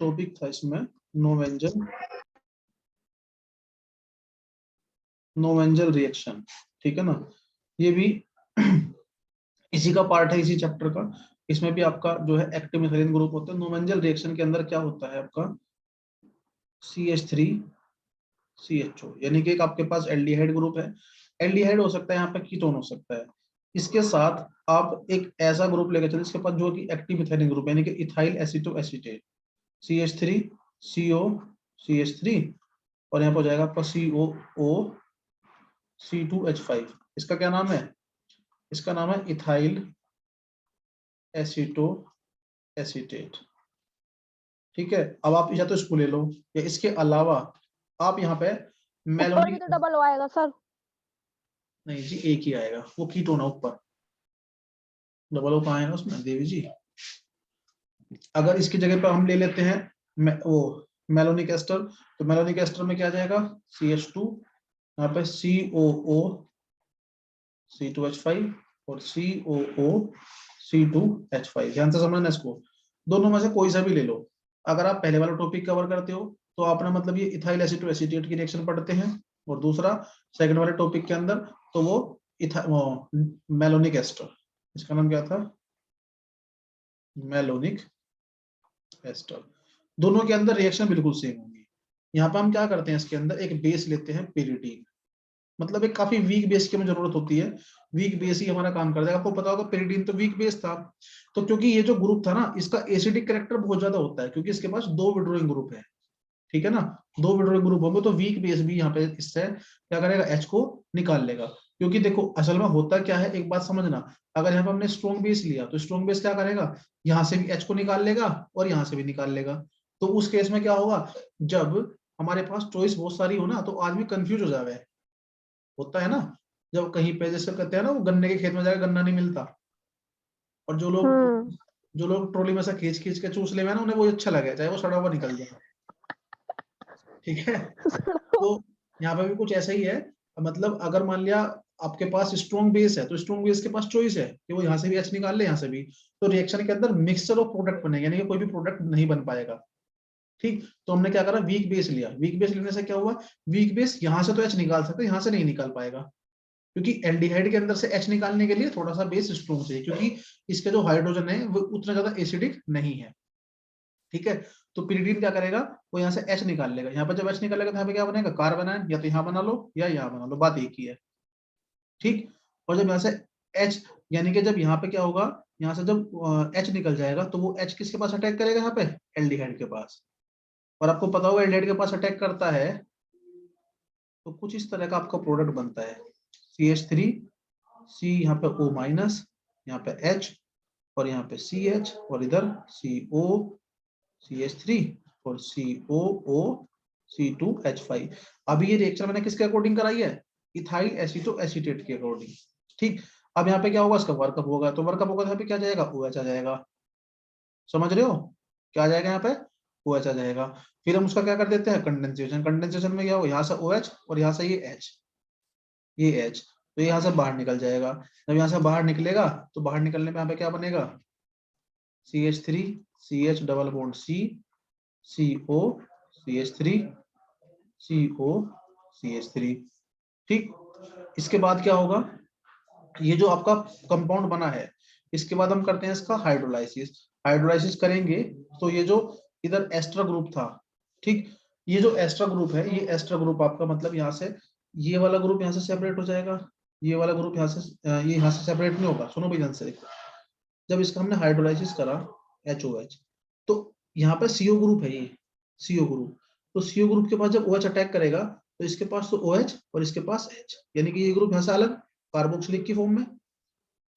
Topic था इसमें नोवेंजल reaction, ठीक है ना। ये भी इसी का पार्ट है, इसी चैप्टर का। इसमें भी आपका जो है एक्टिव मिथाइलिन ग्रुप होता है। नोवेंजल रिएक्शन के अंदर क्या होता है आपका CH3CHO, यानी कि एक आपके पास एल्डिहाइड ग्रुप है। एल्डिहाइड हो सकता है, यहाँ पे कीटोन हो सकता है। इसके साथ आप एक ऐसा ग्रुप लेकर चलो जिसके पास जो कि एक्टिव मिथाइलिन ग्रुप यानी कि ethyl aceto acetate, CH3CO CH3, और यहाँ पर हो जाएगा आपका COOC2H5। इसका क्या नाम है? इसका नाम है इथाइल एसीटो एसीटेट, ठीक है। अब आप या तो इसको ले लो, या इसके अलावा आप यहाँ पे ऊपर मेलोनिक, भी तो डबल ओ आएगा सर। नहीं जी एक ही आएगा, वो कीटोन है ऊपर, डबल ओ कहाँ आएगा उसमें देवी जी। अगर इसकी जगह पर हम ले लेते हैं वो मेलोनिक एस्टर, तो मेलोनिक एस्टर में क्या आ जाएगा CH2, यहाँ पे COOC2H5 और COOC2H5। ध्यान से समझना इसको, दोनों में से कोई सा भी ले लो। अगर आप पहले वाला टॉपिक कवर करते हो तो आपने मतलब ये इथाइल एसिटो एसीटेट की रिएक्शन पढ़ते हैं, और दूसरा सेकंड वाले टॉपिक के अंदर तो वो मेलोनिक एस्टर, इसका नाम क्या था मेलोनिक एस्टर। दोनों के अंदर रिएक्शन बिल्कुल सेम होंगी। यहाँ पे हम क्या करते हैं, इसके अंदर एक बेस लेते हैं पेरिडीन, मतलब एक काफी वीक बेस की हमें जरूरत होती है, वीक बेस ही हमारा काम करता है। आपको पता होगा पेरिडीन तो वीक बेस था, तो क्योंकि ये जो ग्रुप था ना इसका एसिडिक कैरेक्टर बहुत ज्यादा होता है, क्योंकि इसके पास 2 विड्रॉइंग ग्रुप है, ठीक है ना। 2 विड्रॉइंग ग्रुप होंगे तो वीक बेस भी यहाँ पे इससे क्या करेगा, H को निकाल लेगा। क्योंकि देखो असल में होता क्या है, एक बात समझना, अगर यहाँ पे हमने स्ट्रॉन्ग बेस लिया तो स्ट्रॉन्ग बेस क्या करेगा, यहाँ से भी H को निकाल लेगा और यहाँ से भी निकाल लेगा। तो उस केस में क्या होगा, जब हमारे पास चॉइस बहुत सारी हो ना तो आदमी कंफ्यूज हो जावे, होता है ना। जब कहीं पे जैसे कहते हैं ना, वो गन्ने के खेत में जाकर गन्ना नहीं मिलता, और जो लोग ट्रॉली में से खींच खींच के चूस ले ना, उन्हें वो अच्छा लगे चाहे वो सड़ा हुआ निकल जाए, ठीक है। तो यहाँ पे भी कुछ ऐसा ही है, मतलब अगर मान लिया आपके पास स्ट्रॉन्ग बेस है तो स्ट्रॉन्ग बेस के पास चॉइस है कि वो यहाँ से भी H निकाल ले, यहाँ से भी, तो रिएक्शन के अंदर मिक्सचर ऑफ प्रोडक्ट बनेगा, यानी कि कोई भी प्रोडक्ट नहीं बन पाएगा, ठीक। तो हमने क्या करा, वीक बेस लिया। वीक बेस लेने से क्या हुआ, वीक बेस यहाँ से तो H निकाल सकते, यहाँ से नहीं निकाल पाएगा, क्योंकि एल्डिहाइड के अंदर से H निकालने के लिए थोड़ा सा बेस स्ट्रॉन्ग चाहिए, क्योंकि इसके जो हाइड्रोजन है वो उतना ज्यादा एसिडिक नहीं है, ठीक है। तो पिरिडीन क्या करेगा, वो यहाँ से H निकाल लेगा। यहाँ पर जब H निकालेगा तो यहाँ पे क्या बनेगा, कार्बन आयन, या तो यहाँ बना लो या यहाँ बना लो, बात एक ही है, ठीक। और जब यहाँ से H, यानी कि जब यहाँ पे क्या होगा, यहाँ से जब H निकल जाएगा तो वो H किसके पास अटैक करेगा, यहाँ पे एल्डिहाइड के पास। और आपको पता होगा एल्डिहाइड के पास अटैक करता है तो कुछ इस तरह का आपका प्रोडक्ट बनता है, CH3C, यहाँ पे O माइनस, यहाँ पे H, और यहाँ पे CH, और इधर COCH3 और COOC2H5। अभी ये रिएक्शन मैंने किसके अकॉर्डिंग कराई है, इथाइल एसीटो एसीटेट के अकॉर्डिंग, ठीक। अब यहाँ पे क्या होगा, इसका वर्कअप होगा, तो वर्कअप होगा तो यहाँ पे क्या जाएगा, OH आ जाएगा, समझ रहे हो, क्या आ जाएगा यहाँ पे, OH आ जाएगा। फिर हम उसका क्या कर देते हैं, कंडेंसेशन। कंडेंसेशन में क्या होगा, यहाँ से OH और यहाँ से ये H, तो यहाँ से बाहर निकल जाएगा। जब यहाँ से बाहर निकलेगा तो बाहर निकलने पे यहाँ पे क्या बनेगा, CH3CH double bond C, COCH3COCH3, ठीक। इसके बाद क्या होगा, ये जो आपका कंपाउंड बना है, इसके बाद हम करते हैं इसका हाइड्रोलाइसिस। हाइड्रोलाइसिस करेंगे तो ये जो इधर एस्ट्रा ग्रुप था, ठीक, ये जो एस्ट्रा ग्रुप है, ये एस्ट्रा ग्रुप आपका मतलब यहाँ से ये वाला ग्रुप यहाँ से सेपरेट हो जाएगा, ये वाला ग्रुप यहाँ से ये यहाँ से सेपरेट नहीं होगा। सुनो भाई ध्यान से देखो, जब इसका हमने हाइड्रोलाइसिस करा HOH, तो यहाँ पे CO ग्रुप है, ये CO ग्रुप, तो CO ग्रुप के पास जब OH अटैक करेगा तो इसके पास तो OH और इसके पास H, यानी कि ये ग्रुप यहाँ से अलग कार्बोक्सिलिक की फॉर्म में,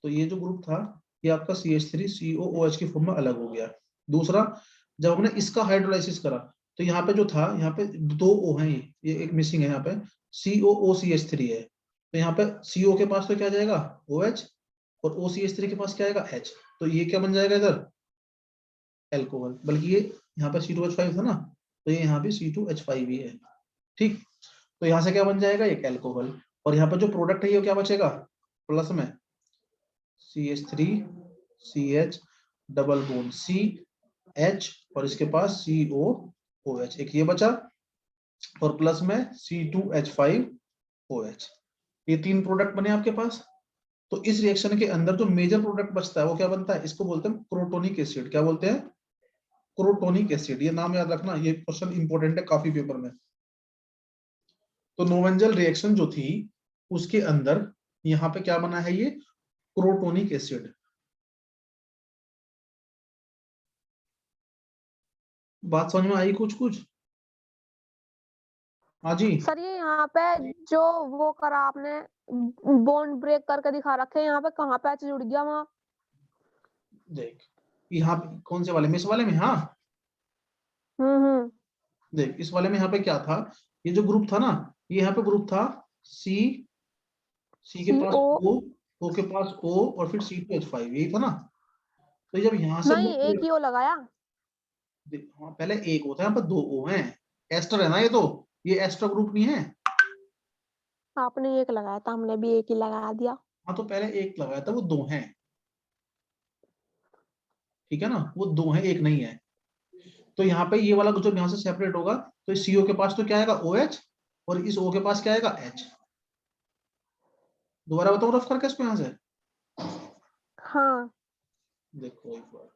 तो ये जो ग्रुप था ये आपका CH3COOH की फॉर्म में अलग हो गया। दूसरा, जब हमने इसका हाइड्रोलाइसिस करा तो यहाँ पे जो था, यहाँ पे 2 O हैं, ये एक मिसिंग है, यहाँ पे COOCH3 है, तो यहाँ पे CO के पास तो क्या जाएगा OH, और OCH3 के पास क्या आएगा H, तो ये क्या बन जाएगा इधर एल्कोहल, बल्कि ये यहाँ पे C2H5 था ना, तो ये यहाँ पे C2H5 ही है, ठीक। तो यहाँ से क्या बन जाएगा एक एल्कोहल, और यहाँ पे जो प्रोडक्ट है ये क्या बचेगा प्लस में CH3CH double bond C, H और इसके पास COOH, एक ये बचा और प्लस में C2H5OH। ये 3 प्रोडक्ट बने आपके पास। तो इस रिएक्शन के अंदर जो मेजर प्रोडक्ट बचता है वो क्या बनता है, इसको बोलते हैं क्रोटोनिक एसिड। क्या बोलते हैं, क्रोटोनिक एसिड। ये नाम याद रखना, ये क्वेश्चन इंपॉर्टेंट है काफी पेपर में। तो नोवेंजल रिएक्शन जो थी उसके अंदर यहाँ पे क्या बना है, ये क्रोटोनिक एसिड। बात समझ में आई कुछ कुछ? हाँ जी सर ये यहाँ पे जो वो करा आपने बॉन्ड ब्रेक करके दिखा रखे हैं, यहाँ पे कहाँ पे एच जुड़ गया वहाँ? देख, यहाँ कौन से वाले में, इस वाले में। हाँ देख, इस वाले में यहाँ पे क्या था, ये जो ग्रुप था ना, ये यहाँ पे ग्रुप था सी, सी के पास CO O के पास O और फिर C2H5, यही था ना। तो जब यहाँ से नहीं, ग्रुप, एक ही वो लगाया। हाँ पहले एक होता है, यहाँ पर 2 O हैं। एस्टर है ना ये, तो ये एस्टर ग्रुप नहीं है। आपने एक लगाया था, हमने भी एक ही लगा दिया। हाँ तो पहले एक लगाया था, वो 2 हैं, ठीक है ना, वो 2 हैं, एक नहीं है। तो यहाँ पे ये वाला जब यहाँ से सेपरेट होगा तो इस CO के पास तो क्या आएगा, OH, और इस O के पास क्या आएगा, H। दोबारा बताऊं रफ करके इसको यहाँ से, हाँ देखो एक बार।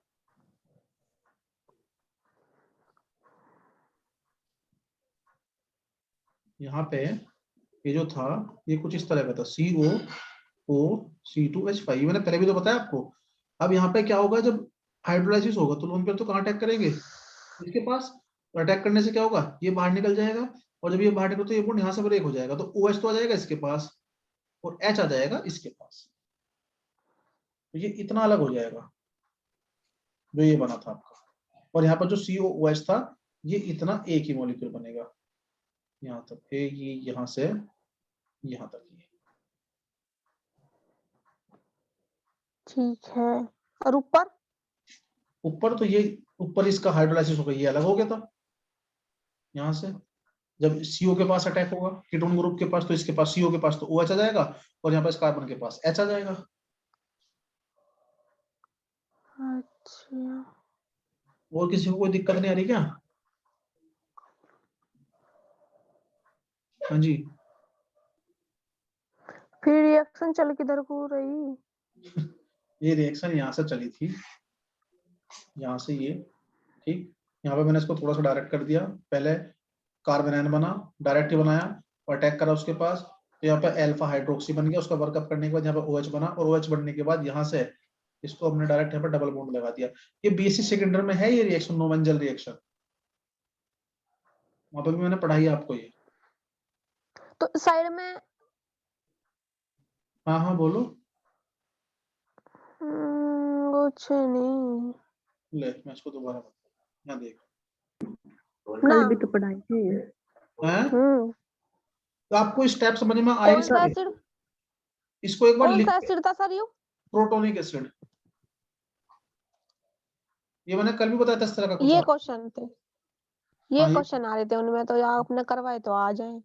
यहाँ पे ये जो था ये कुछ इस तरह का था, COO, C2H5, मैंने पहले भी तो बताया आपको। अब यहाँ पे क्या होगा, जब हाइड्रोलाइसिस होगा तो लोन पेयर तो कहाँ अटैक करेंगे, इसके पास। तो अटैक करने से क्या होगा, ये बाहर निकल जाएगा, और जब ये बाहर निकल तो ये बॉन्ड यहाँ से ब्रेक हो जाएगा, तो OH तो आ जाएगा इसके पास और H आ जाएगा इसके पास। तो ये इतना अलग हो जाएगा जो ये बना था आपका। और यहाँ पर जो COOH था ये इतना एक ही मॉलिक्यूल बनेगा, यहाँ तक ये यहाँ से यहाँ तक ये। ठीक है। और ऊपर? ऊपर तो ये, ऊपर इसका हाइड्रोलाइसिस होगा, ये अलग हो गया था। यहाँ से जब CO के पास अटैक होगा कीटोन ग्रुप के पास, तो इसके पास CO के पास तो OH आ जाएगा और यहाँ पर कार्बन के पास H आ जाएगा। अच्छा, और किसी को कोई दिक्कत नहीं आ रही क्या? हाँ जी। फिर रिएक्शन चल किधर को रही? ये रिएक्शन यहाँ से चली थी, यहाँ से ये, ठीक। यहाँ पे मैंने इसको थोड़ा सा डायरेक्ट कर दिया, पहले कार्बन आयन बना, डायरेक्ट ही बनाया और अटैक करा उसके पास। तो यहाँ पे अल्फा हाइड्रोक्सी बन गया, उसका वर्कअप करने के बाद यहाँ पे OH बना, और OH बनने के बाद यहाँ से इसको हमने डायरेक्ट यहाँ पे डबल बॉन्ड लगा दिया। ये BSc सेकेंडरी में है, ये रिएक्शन नोवेंजल रिएक्शन, वहां पे भी मैंने पढ़ाई है आपको ये। तो साइड में हाँ बोलो। कुछ नहीं ले मैं इसको दोबारा बताता हूँ, यहाँ देख। ना। कल भी तो पढ़ाई थी। हैं? तो आपको स्टेप समझ में आए कौन सा सारे? एसिड, इसको एक बार कौन लिख, सा एसिड था सर? यू प्रोटोनिक एसिड, ये मैंने कल भी बताया था, इस तरह का कुछ ये आ। क्वेश्चन थे, ये हाँ क्वेश्चन आ रहे थे उनमें, तो यार आपने करवाए तो आ जाए।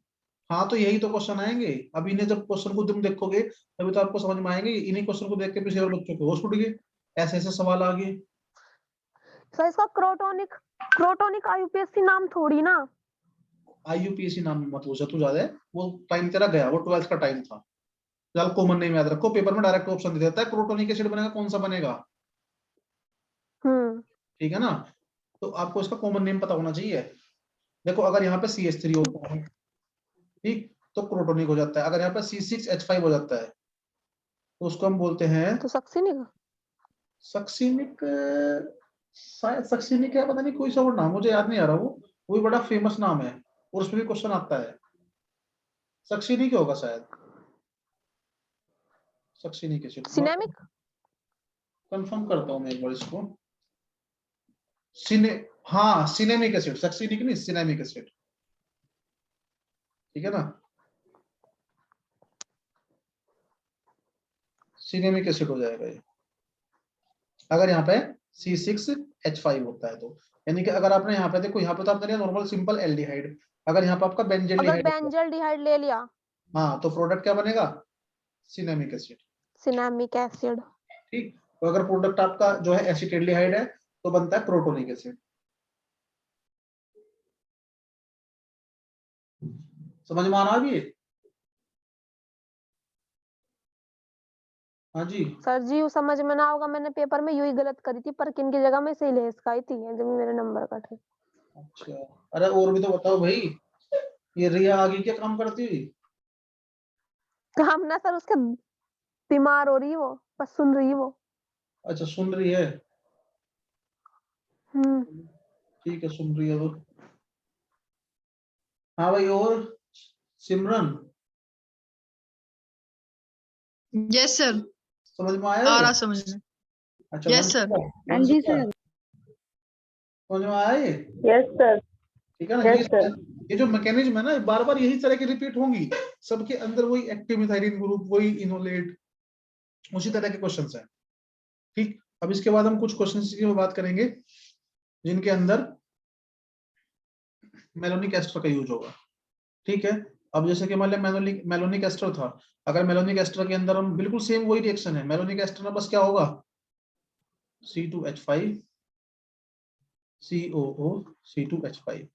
हाँ तो यही तो क्वेश्चन आएंगे। अब इन्हें जब क्वेश्चन को तुम देखोगे तभी तो आपको समझ में आएंगे। इन्हीं क्वेश्चन को देख के पिछले और बच्चों के होश उड़ गए, ऐसे ऐसे सवाल आ गए। सर इसका क्रोटोनिक, क्रोटोनिक IUPAC नाम थोड़ी ना। IUPAC नाम मत पूछा तू ज्यादा, वो टाइम तेरा गया, वो 12th का टाइम था। चल कॉमन नेम याद रखो, पेपर में डायरेक्ट ऑप्शन दे देता है, प्रोटोनिक एसिड बनेगा कौन सा बनेगा, ठीक है ना। तो आपको इसका कॉमन नेम पता होना चाहिए। देखो अगर यहाँ पे CH3 होता है, ठीक, तो प्रोटोनिक हो जाता है। अगर यहाँ पे C6H5 हो जाता है तो उसको हम बोलते हैं तो सक्सिनिक। सक्सिनिक। शायद सक्सिनिक है, पता नहीं कोई सा और नाम मुझे याद नहीं आ रहा, वो भी बड़ा फेमस नाम है और उसमें भी क्वेश्चन आता है। सक्सिनिक होगा शायद, सक्सिनिक एसिड। सिनेमिक। कंफर्म करता हूँ मैं एक बार इसको। सिने हाँ सिनेमिक एसिड, सक्सिनिक नहीं, सिनेमिक एसिड, ठीक है ना, सिनेमिक एसिड हो जाएगा ये अगर यहाँ पे C6H5 होता है तो। यानी कि अगर आपने यहाँ पे देखो, यहाँ पे तो आपने लिया नॉर्मल सिंपल एल्डिहाइड, अगर यहाँ पे आपका अगर बेंजल्डिहाइड, बेंजल्डिहाइड ले लिया, हाँ तो प्रोडक्ट क्या बनेगा, सिनेमिक एसिड, सिनेमिक एसिड। ठीक। तो अगर प्रोडक्ट आपका जो है एसिटिल्डिहाइड है तो बनता है प्रोटोनिक एसिड। समझ में आ रहा है ये? हाँ जी। सर जी वो समझ में ना होगा, मैंने पेपर में यूं ही गलत करी थी, पर किन की जगह में सही लेस खाई थी जब मेरे नंबर कटे। अच्छा, अरे और भी तो बताओ भाई, ये रिया आगे क्या काम करती हुई? काम ना सर, उसके बीमार हो रही है वो, बस सुन रही है वो। अच्छा, सुन रही है। ठीक है, सुन रही है वो। हाँ भाई, और सिमरन यस सर, समझ में आया आ ये? रहा समझ में। अच्छा, यस सर। हाँ जी सर। समझ में आया ये? Yes sir. ठीक है ना? Yes sir. ये जो मैकेनिज्म है ना, बार बार यही तरह की रिपीट होंगी, सबके अंदर वही एक्टिव मिथाइलिन ग्रुप, वही इनोलेट, उसी तरह के क्वेश्चंस हैं। ठीक, अब इसके बाद हम कुछ क्वेश्चंस की बात करेंगे जिनके अंदर मेलोनिक एस्टर का यूज होगा। ठीक है, अब जैसे कि मान लिया मेलोनिक एस्टर था, अगर मेलोनिक एस्टर के अंदर हम बिल्कुल सेम वही रिएक्शन है, मेलोनिक एस्टर में बस क्या होगा, C2H5 COO C2H5।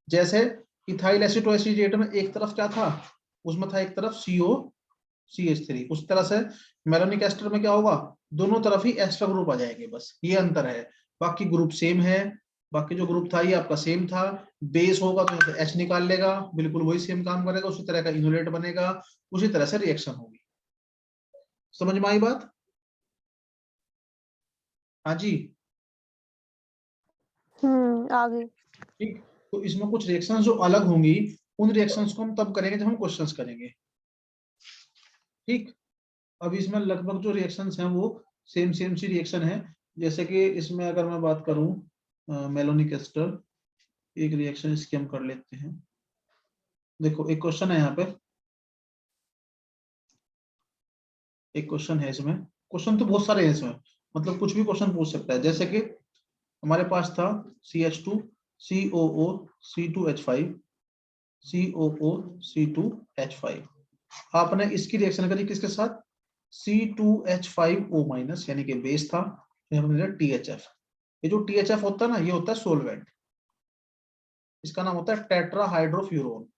जैसे इथाइल एसिटोएसिटेट में एक तरफ क्या था, उसमें था एक तरफ COCH3, उस तरह से मेलोनिक एस्टर में क्या होगा, दोनों तरफ ही एस्टर ग्रुप आ जाएंगे, बस ये अंतर है, बाकी ग्रुप सेम है। बाकी जो ग्रुप था ये आपका सेम था, बेस होगा तो H निकाल लेगा, बिल्कुल वही सेम काम करेगा, उसी तरह का इनोलेट बनेगा, उसी तरह से रिएक्शन होगी। समझ में आई बात? हाँ जी। आगे। ठीक, तो इसमें कुछ रिएक्शंस जो अलग होंगी, उन रिएक्शंस को हम तब करेंगे जब हम क्वेश्चंस करेंगे। ठीक, अब इसमें लगभग जो रिएक्शंस हैं वो सेम सेम सी रिएक्शन है। जैसे कि इसमें अगर मैं बात करूं मेलोनिक एस्टर, एक रिएक्शन इसकी हम कर लेते हैं। देखो एक क्वेश्चन है यहाँ पे, एक क्वेश्चन है इसमें, क्वेश्चन तो बहुत सारे हैं इसमें, मतलब कुछ भी क्वेश्चन पूछ सकता है। जैसे कि हमारे पास था CH2 COO C2H5 COO C2H5, आपने इसकी रिएक्शन करी किसके साथ, C2H5O- यानी कि बेस था, फिर हमने लिया THF। ये जो THF होता है ना, ये होता है सोलवेंट, इसका नाम होता है टेट्राहाइड्रोफ्यूरोन।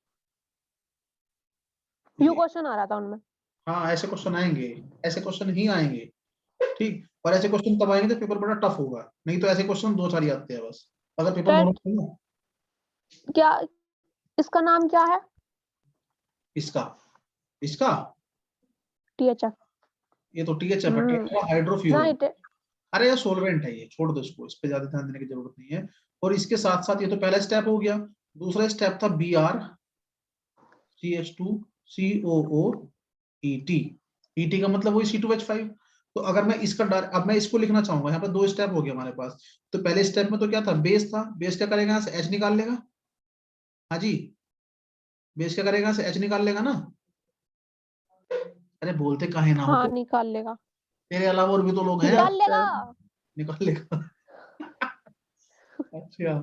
यू क्वेश्चन आ रहा था उनमें। हाँ, ऐसे क्वेश्चन आएंगे, ऐसे क्वेश्चन ही आएंगे। ठीक, और ऐसे क्वेश्चन तब आएंगे तो पेपर बड़ा टफ होगा, नहीं तो ऐसे क्वेश्चन दो चार ही आते हैं बस, अगर पेपर टेट नॉर्मल ना। क्या, इसका नाम क्या है? इसका इसका THF। ये तो THF है, टेट्राहाइड्रोफ्यूरोन। नहीं अरे ये सोलवेंट है, ये छोड़ दो इसको, इस पे ज्यादा ध्यान देने की जरूरत नहीं है। और इसके साथ साथ ये तो पहला स्टेप हो गया, दूसरा स्टेप था BrCH2COOET। ET का मतलब वही C2H5। तो अगर मैं इसका अब मैं इसको लिखना चाहूंगा, यहाँ पे दो स्टेप हो गया हमारे पास। तो पहले स्टेप में तो क्या था, बेस था, बेस क्या करेगा, यहाँ से H निकाल लेगा। हाँ जी, बेस क्या करेगा, यहाँ से H निकाल लेगा ना। अरे बोलते काहे ना हो हाँ तो, निकाल लेगा। तेरे अलावा और भी तो लोग हैं। निकाल लेगा। निकाल लेगा। अच्छा,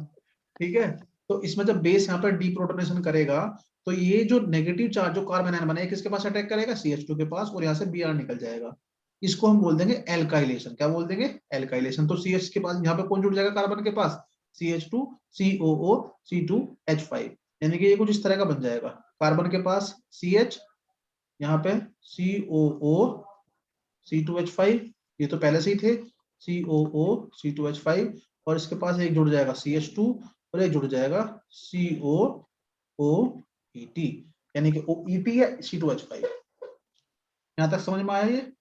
ठीक है। तो इसमें जब बेस यहाँ पर डीप्रोटोनेशन करेगा, तो ये जो नेगेटिव चार्ज जो कार्बन आयन बनेगा किसके पास अटैक करेगा, CH2 के पास, और यहाँ से Br निकल जाएगा। इसको हम बोल देंगे एल्काइलेशन। क्या बोल देंगे, एल्काइलेशन। तो CH के पास यहाँ पे कौन जुड़ जाएगा कार्बन के पास, CH2 COO C2H5, यानी कि ये कुछ इस तरह का बन जाएगा। कार्बन के पास CH, यहाँ पे COO C2H5, ये तो पहले से ही थे, COO C2H5, और इसके पास एक जुड़ जाएगा CH2, और एक जुड़ जाएगा COOET, यानी कि OET या C2H5। यहां तक समझ में आया ये?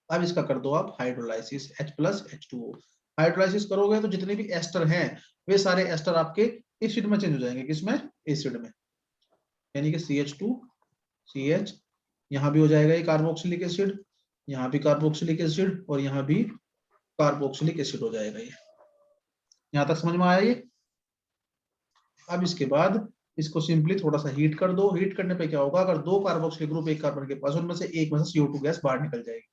अब इसका कर दो आप हाइड्रोलाइसिस, H+H2O। हाइड्रोलाइसिस करोगे तो जितने भी एस्टर हैं, वे सारे एस्टर आपके एसिड में चेंज हो जाएंगे। किसमें, एसिड में, यानी कि CH2 CH, यहाँ भी हो जाएगा ये कार्बोक्सिलिक एसिड, यहाँ भी कार्बोक्सिलिक एसिड, और यहाँ भी कार्बोक्सिलिक एसिड हो जाएगा ये। यहाँ तक समझ में आया ये? अब इसके बाद इसको सिंपली थोड़ा सा हीट कर दो। हीट करने पे क्या होगा, अगर दो कार्बोक्सिलिक ग्रुप एक कार्बन के पास, उनमें से एक में से CO2 गैस बाहर निकल जाएगी,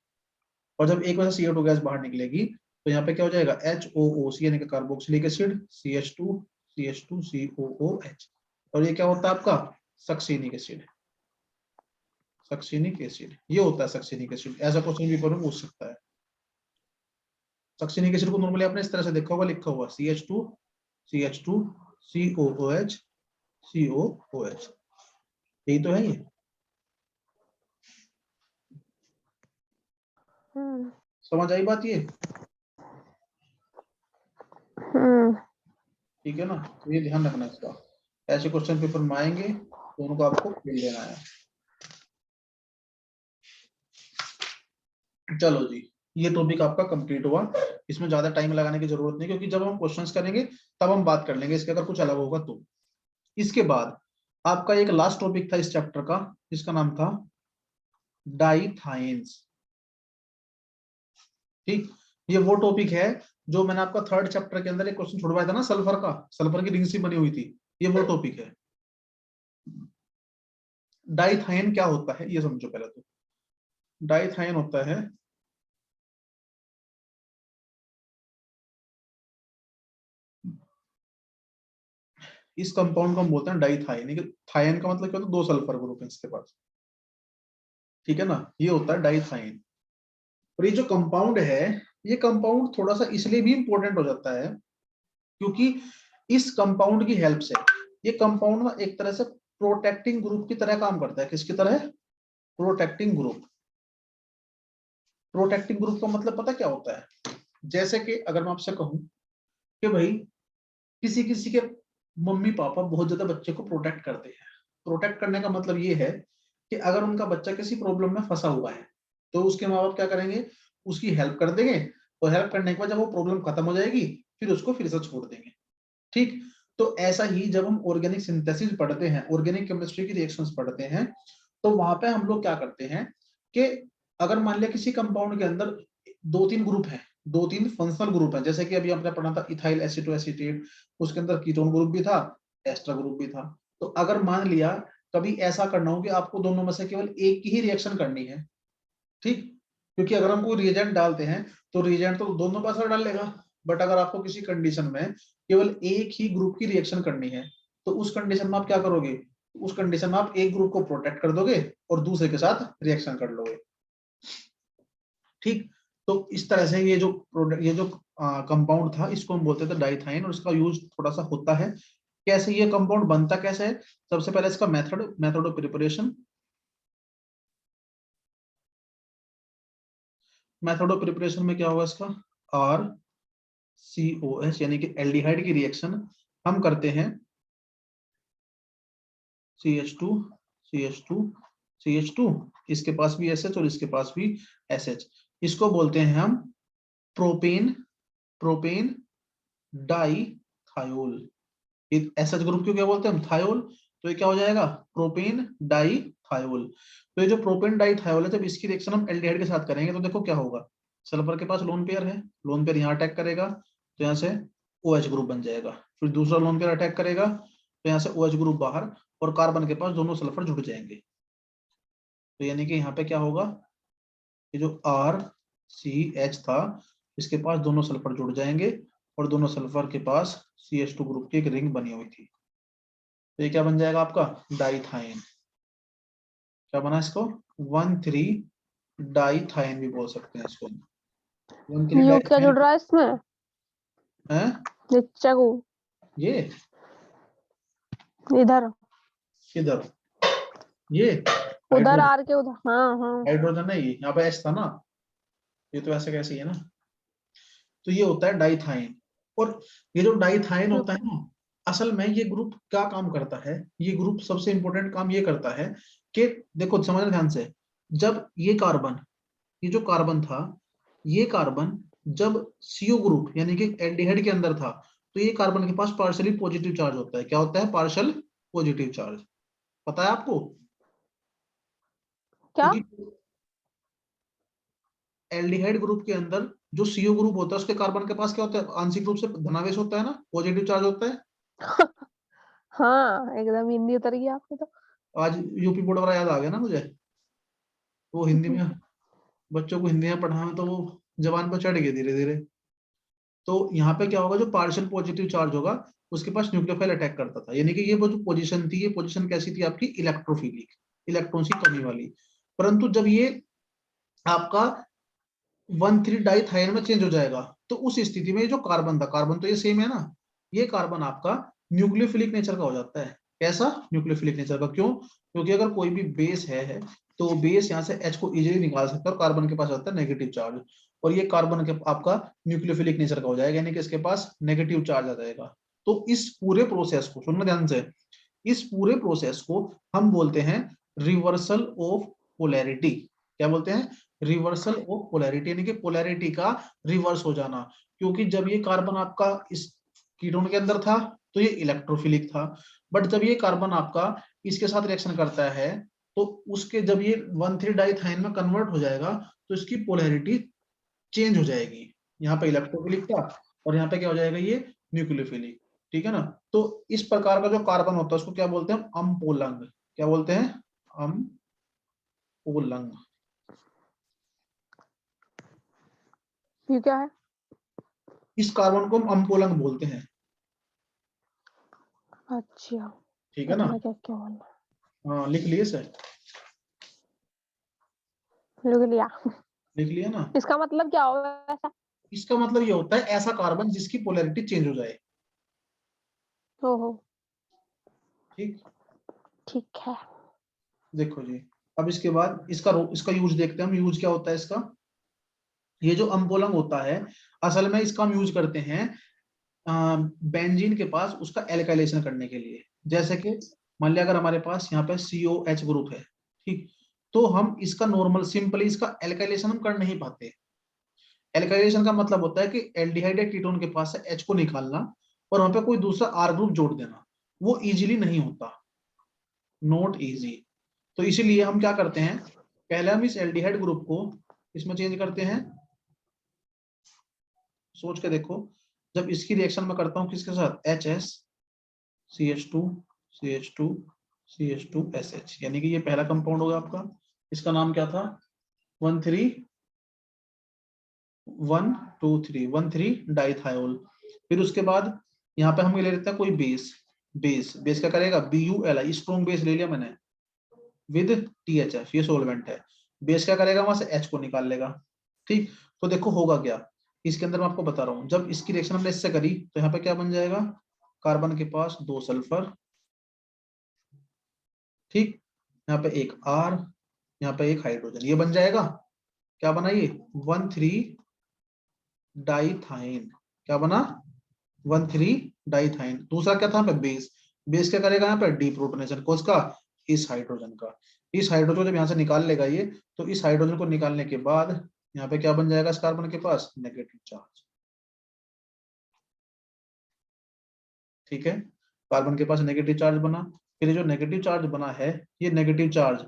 और जब एक में से CO2 गैस बाहर निकलेगी तो यहाँ पे क्या हो जाएगा, HOOC यानी कि कार्बोक्सिलिक एसिड, CH2 COOH, और ये क्या होता है आपका, सक्सिनिक एसिड। सक्सिनिक एसिड ये होता है, सक्सिनिक एसिड। ऐसा क्वेश्चन भी पूछ सकता है। सक्सेनिक एसिड को नॉर्मली आपने इस तरह से देखा होगा, लिखा हुआ CH2 CH2 COOH COOH, यही तो है ये। समझ आई बात ये? ठीक है ना, तो ये ध्यान रखना इसका, ऐसे क्वेश्चन पेपर में आएंगे तो उनको आपको खेल लेना है। चलो जी, ये टॉपिक आपका कंप्लीट हुआ, इसमें ज्यादा टाइम लगाने की जरूरत नहीं, क्योंकि जब हम क्वेश्चंस करेंगे तब हम बात कर लेंगे इसके, अगर कुछ अलग होगा तो। इसके बाद आपका एक लास्ट टॉपिक था इस चैप्टर का, जिसका नाम था डाइथाइंस। ठीक, ये वो टॉपिक है जो मैंने आपका थर्ड चैप्टर के अंदर एक क्वेश्चन छुड़वाया था ना, सल्फर का, सल्फर की रिंग सी बनी हुई थी, ये वो टॉपिक है। डाइथाइन क्या होता है ये समझो पहले तो। डाइथाइन होता है इस कंपाउंड को हम बोलते हैं डाइथाइन। थाइन का मतलब क्या होता है, दो सल्फर ग्रुप है इसके पास, ठीक है ना, ये होता है डाइथाइन। और ये जो कंपाउंड है, ये कंपाउंड थोड़ा सा इसलिए भी इंपॉर्टेंट हो जाता है क्योंकि इस कंपाउंड की हेल्प से ये कंपाउंड ना एक तरह से प्रोटेक्टिंग ग्रुप की तरह काम करता है। किसकी तरह? Protecting group. प्रोटेक्टिंग ग्रुप का मतलब पता क्या होता है? जैसे कि अगर मैं आपसे कहूं कि भाई किसी किसी के मम्मी पापा बहुत ज्यादा बच्चे को प्रोटेक्ट करते हैं। प्रोटेक्ट करने का मतलब ये है कि अगर उनका बच्चा किसी प्रॉब्लम में फंसा हुआ है तो उसके माँ बाप क्या करेंगे, उसकी हेल्प कर देंगे, और हेल्प करने के बाद जब वो प्रॉब्लम खत्म हो जाएगी फिर उसको फिर से छोड़ देंगे। ठीक, तो ऐसा ही जब हम ऑर्गेनिक सिंथेसिस पढ़ते हैं, ऑर्गेनिक केमिस्ट्री की रिएक्शंस पढ़ते हैं, तो वहां पे हम लोग क्या करते हैं कि अगर मान लिया किसी कंपाउंड के अंदर दो तीन ग्रुप हैं, दो तीन फंक्शनल ग्रुप हैं, जैसे कि अभी आपने पढ़ा था इथाइल एसीटोएसीटेट, उसके अंदर कीटोन ग्रुप भी था, एस्टर ग्रुप भी था। तो अगर मान लिया कभी ऐसा करना हो कि आपको दोनों में से केवल एक की ही रिएक्शन करनी है, ठीक, क्योंकि अगर हम कोई रिएजेंट डालते हैं तो रिएजेंट तो दोनों पर असर डाल लेगा, बट अगर आपको किसी कंडीशन में केवल एक ही ग्रुप की रिएक्शन करनी है तो उस कंडीशन में आप क्या करोगे? उस कंडीशन में आप एक ग्रुप को प्रोटेक्ट कर दोगे और दूसरे के साथ रिएक्शन कर लोगे। ठीक, तो इस तरह से ये जो कंपाउंड था इसको हम बोलते थे डाइथाइन, और इसका यूज थोड़ा सा होता है। कैसे ये कंपाउंड बनता कैसे है? सबसे पहले इसका method of preparation. Method of preparation में क्या होगा इसका, RCOH यानी कि एल्डिहाइड की रिएक्शन हम करते हैं CH2 CH2 CH2, इसके पास भी SH और इसके पास भी SH, इसको बोलते हैं हम प्रोपेन डाइथायोल। SH ग्रुप क्यों क्या बोलते हैं हम? थायोल, तो ये क्या हो जाएगा? प्रोपेन डाइथायोल। तो ये जो प्रोपेन डाइथायोल है, जब इसकी रिएक्शन हम एल्डिहाइड के साथ करेंगे तो देखो क्या होगा, सल्फर के पास लोन पेयर है, लोन पेयर यहाँ अटैक करेगा तो यहाँ से OH ग्रुप बन जाएगा, फिर दूसरा लोन पेयर अटैक करेगा तो यहाँ से OH ग्रुप बाहर, और कार्बन के पास दोनों सल्फर जुड़ जाएंगे। तो यानी कि यहाँ पे क्या होगा, ये जो RCH था इसके पास दोनों सल्फर जुड़ जाएंगे और दोनों सल्फर के पास CH2 ग्रुप की एक रिंग बनी हुई थी, तो ये क्या बन जाएगा आपका? डाइथाइन। क्या बना इसको? 1,3 डाइथाइन भी बोल सकते हैं इसको। 1,3 यू क्या जुड़ डाइथाइन रहा है इसमें? है नीचे को, ये, इधर किधर? ये उधर हाइड्रोजन, आर के उधर, हाँ हाँ। हाइड्रोजन है ये, यहाँ पे एस था ना, ये तो ऐसे कैसे है ना। तो ये होता है डाइथाइन, और ये जो डाइथाइन होता है ना, असल में ये ग्रुप क्या काम करता है? ये ग्रुप सबसे इंपॉर्टेंट काम ये करता है कि देखो समझना ध्यान से, जब ये कार्बन, ये जो कार्बन था, ये कार्बन जब CO ग्रुप यानी कि एल्डिहाइड के अंदर था तो ये कार्बन के पास पार्शियली पॉजिटिव चार्ज होता है। क्या होता है? Partial positive charge. पता है आपको? क्या? क्योंकि एल्डिहाइड ग्रुप के अंदर जो CO ग्रुप होता है उसके कार्बन के पास क्या होता है? आंशिक रूप से धनावेश होता है ना, पॉजिटिव चार्ज होता है। हाँ एकदम हिंदी उतर गई आपकी तो। आज यूपी बोर्ड वाला याद आ गया ना मुझे, वो हिंदी में बच्चों को हिंदी में पढ़ाना तो वो जबान पर चढ़ गए धीरे धीरे। तो यहाँ पे क्या होगा, जो पार्शियल पॉजिटिव चार्ज होगा उसके पास न्यूक्लियोफाइल अटैक करता था, यानी कि ये वो जो पोजीशन थी, ये पोजीशन कैसी थी आपकी? इलेक्ट्रोफिलिक, इलेक्ट्रॉन की कमी वाली। परंतु जब ये आपका 1,3 डाइथाइन में चेंज हो जाएगा। तो उस स्थिति में जो कार्बन था, कार्बन तो ये सेम है ना, ये कार्बन आपका न्यूक्लियोफिलिक नेचर का हो जाता है। कैसा? न्यूक्लियोफिलिक नेचर का। क्यों? क्योंकि अगर कोई भी बेस है तो बेस यहाँ से H को इजीली निकाल सकता है और कार्बन के पास होता है नेगेटिव चार्ज, और ये कार्बन के आपका न्यूक्लियोफिलिक नेचर का हो जाएगा, यानी कि इसके पास नेगेटिव चार्ज आ जाएगा। तो इस पूरे प्रोसेस को सुनना ध्यान से, इस पूरे प्रोसेस को हम बोलते हैं रिवर्सल ऑफ पोलैरिटी। क्या बोलते हैं? रिवर्सल ऑफ पोलैरिटी, यानी कि पोलैरिटी का रिवर्स हो जाना। क्योंकि जब ये कार्बन आपका इस कीटोन के अंदर था तो ये इलेक्ट्रोफिलिक था, बट जब ये कार्बन आपका इसके साथ रिएक्शन करता है तो उसके जब ये 1,3 डाइथाइन में कन्वर्ट हो जाएगा तो इसकी पोलैरिटी चेंज हो जाएगी। यहाँ पे इलेक्ट्रोफिलिक था और यहाँ पे क्या हो जाएगा? ये न्यूक्लियोफिलिक। ठीक है ना? तो इस प्रकार का जो कार्बन होता है उसको क्या बोलते हैं? अम्पोलंग। क्या बोलते हैं? अम्पोलंग। ये क्या है? इस कार्बन को हम अम्पोलंग बोलते हैं। अच्छा, ठीक है ना? पता क्या क्या बोलना। हाँ, लिख लिए सर? लिख लिया। लिख लिया ना? इसका मतलब क्या होगा ऐसा? इसका मतलब ये होता है ऐसा कार्बन जिसकी पोलैरिटी चेंज हो जाए। ओहो, ठीक, ठीक है। देखो जी, अब इसके बाद इसका यूज देखते हैं हम। यूज क्या होता है इसका? ये जो अम्पोलंग होता है असल में इसका हम यूज करते हैं बेंजीन के पास उसका एल्काइलेशन करने के लिए। जैसे कि मान लिया अगर हमारे पास यहाँ पे COH ग्रुप है, ठीक, तो हम इसका नॉर्मल सिंपली इसका एल्काइलेशन हम कर नहीं पाते। एल्काइलेशन का मतलब होता है कि एल्डिहाइड या कीटोन के पास से H को निकालना और वहां पे कोई दूसरा R ग्रुप जोड़ देना, वो इजीली नहीं होता, नॉट इजी। तो इसीलिए हम क्या करते हैं, पहले हम इस एल्डिहाइड ग्रुप को इसमें चेंज करते हैं। सोच के देखो, जब इसकी रिएक्शन में करता हूँ किसके साथ? HS CH2 CH2 CH2SH, यानी कि ये पहला कंपाउंड होगा आपका। इसका नाम क्या था? 13 डाइथायोल। फिर उसके बाद यहाँ पे हम ले लेते हैं कोई बेस। बेस क्या करेगा? BuLi, स्ट्रॉन्ग बेस ले लिया मैंने विद THF, ये सोलवेंट है। बेस क्या करेगा? वहां से H को निकाल लेगा। ठीक, तो देखो होगा क्या इसके अंदर, मैं आपको बता रहा हूँ। जब इसकी रिएक्शन हमने इससे करी तो यहाँ पे क्या बन जाएगा? कार्बन के पास 2 सल्फर, ठीक, यहाँ पे एक R, यहाँ पे एक हाइड्रोजन, ये बन जाएगा। क्या बना ये? 1,3 डाइथाइन। क्या बना? 1,3 डाइथाइन। दूसरा क्या था? बेस। बेस क्या करेगा? यहाँ पे डीप्रोटोनेशन किसका? इस हाइड्रोजन का। इस हाइड्रोजन जब यहाँ से निकाल लेगा ये, तो इस हाइड्रोजन को निकालने के बाद यहाँ पे क्या बन जाएगा? इस कार्बन के पास नेगेटिव चार्ज। ठीक है, कार्बन के पास नेगेटिव चार्ज बना। फिर जो नेगेटिव चार्ज बना है, ये नेगेटिव चार्ज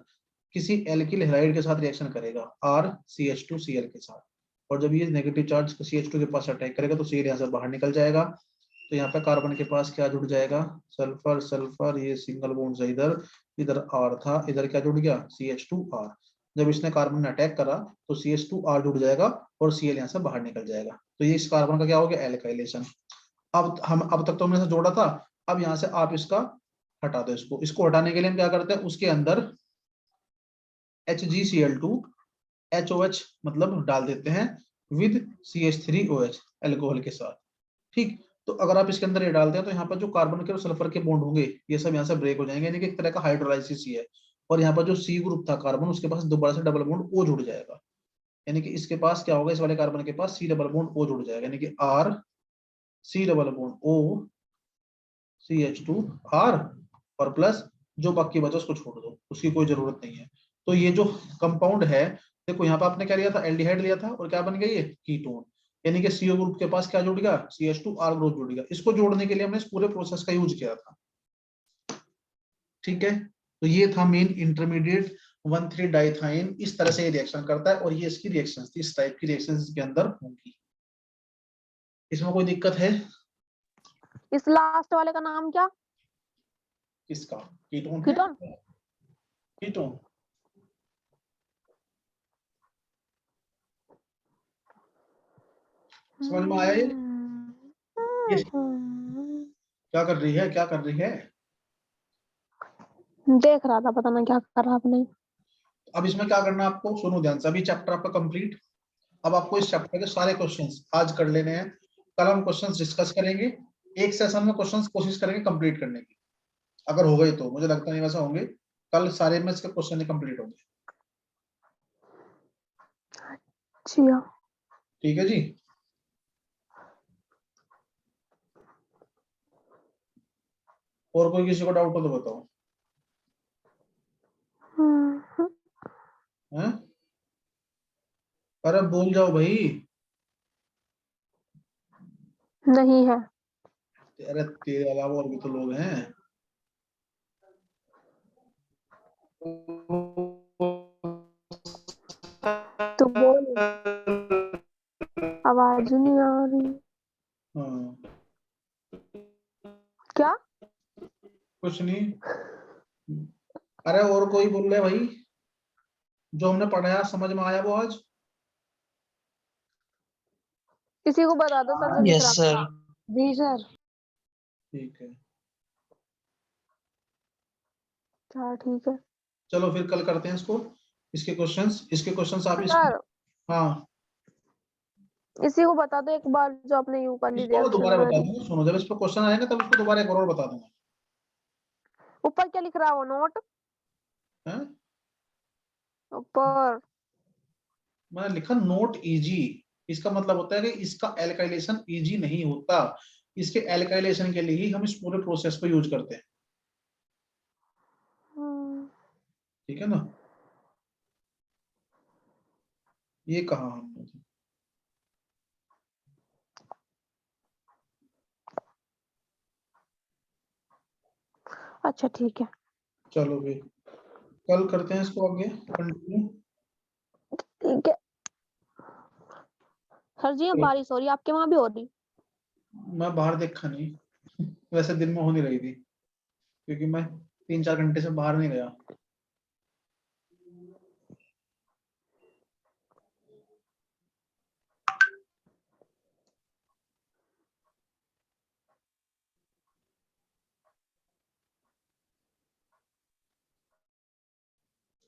किसी एल्किल हैलाइड के साथ रिएक्शन करेगा, RCH2Cl के साथ, और जब ये नेगेटिव चार्ज CH2 के पास अटैक करेगा तो Cl यहाँ से बाहर निकल जाएगा। तो यहाँ पे कार्बन के पास क्या जुड़ जाएगा? सल्फर सल्फर, ये सिंगल बॉन्ड से इधर, इधर R था, इधर क्या जुड़ गया? CH2R। जब इसने कार्बन ने अटैक करा तो CH2R जुड़ जाएगा और Cl यहाँ से बाहर निकल जाएगा। तो ये इस कार्बन का क्या हो गया? एल्काइलेशन। अब तक तो हमने जोड़ा था, अब यहाँ से आप इसका हटा दो। इसको हटाने के लिए हम क्या करते हैं? उसके अंदर HgCl2 HOH मतलब डाल देते हैं विद CH3OH अल्कोहल के साथ। ठीक, तो अगर आप इसके अंदर ये डालते हैं तो यहाँ पर जो कार्बन के और सल्फर के बॉन्ड होंगे ये सब यहाँ से ब्रेक हो जाएंगे, यानी कि एक तरह का हाइड्रोलाइसिस ही है। और यहाँ पर जो C ग्रुप था कार्बन, उसके पास दोबारा से डबल बॉन्ड O जुड़ जाएगा, यानी कि इसके पास क्या होगा? इस वाले कार्बन के पास C डबल बॉन्ड O जुड़ जाएगा, यानी कि R C double bond O CH2R, और प्लस जो बाकी बचा उसको छोड़ दो, उसकी कोई जरूरत नहीं है। तो ये जो कंपाउंड है, देखो यहाँ पे आपने क्या लिया था? एल्डिहाइड लिया था, और क्या बन गया? ये कीटोन, यानी कि CO ग्रुप के पास क्या जुड़ गया? CH2R ग्रुप जुड़ गया। इसको जोड़ने के लिए हमने इस पूरे प्रोसेस का यूज किया था। ठीक है, तो ये था मेन इंटरमीडिएट 1,3 डाइथाइन। इस तरह से ये रिएक्शन करता है और ये इसकी रिएक्शन थी, इस टाइप की रिएक्शन इसके अंदर होंगी। इसमें कोई दिक्कत है? इस लास्ट वाले का नाम क्या? किसका? कीटोन है? कीटोन। कीटोन। समझ में आया? ये क्या कर रही है? क्या कर रही है? देख रहा था, पता नहीं क्या कर रहा आपने। अब इसमें क्या करना है आपको? सुनो ध्यान से, अभी चैप्टर आपका कंप्लीट। अब आपको इस चैप्टर के सारे क्वेश्चंस आज कर लेने हैं, कल हम क्वेश्चंस डिस्कस करेंगे, एक सेशन में क्वेश्चंस कोशिश करेंगे कंप्लीट करने की, अगर हो गए तो, मुझे लगता नहीं वैसा होंगे, कल सारे में इसके क्वेश्चन कंप्लीट होंगे। अच्छा ठीक है जी। और कोई किसी को डाउट हो तो बताओ। हैं? अरे बोल जाओ भाई। नहीं है। अरे तेरे अलावा और भी तो लोग हैं। तो बोल, आवाज नहीं आ रही। हाँ क्या? कुछ नहीं। अरे और कोई बोल रहे भाई, जो हमने पढ़ाया समझ में आया वो आज? किसी को बता दो सर जो लिख यस रहा। सर। जी सर। ठीक है, हाँ ठीक है चलो फिर कल करते हैं इसको, इसके क्वेश्चंस आप इस, सर। हाँ इसी को बता दो एक बार जो आपने यू कर ली इसको मैं रिएक्शन दोबारा बता वाली। दूंगा, सुनो जब इस पर क्वेश्चन आएगा तब इसको दोबारा एक और बता दूंगा। ऊपर क्या लिख रहा है वो नोट? हैं? ऊपर मैंने लिखा नोट इजी, इसका मतलब होता है कि इसका एल्काइलेशन इजी नहीं होता, इसके एल्काइलेशन के लिए ही हम इस पूरे प्रोसेस को यूज करते हैं। ठीक है ना, ये कहा हमने। अच्छा ठीक है। चलो फिर कल करते हैं इसको आगे कंटिन्यू। ठीक है सर जी, अब बारिश हो रही है आपके वहां भी हो रही? मैं बाहर देखा नहीं, वैसे दिन में हो नहीं रही थी, क्योंकि मैं 3-4 घंटे से बाहर नहीं गया।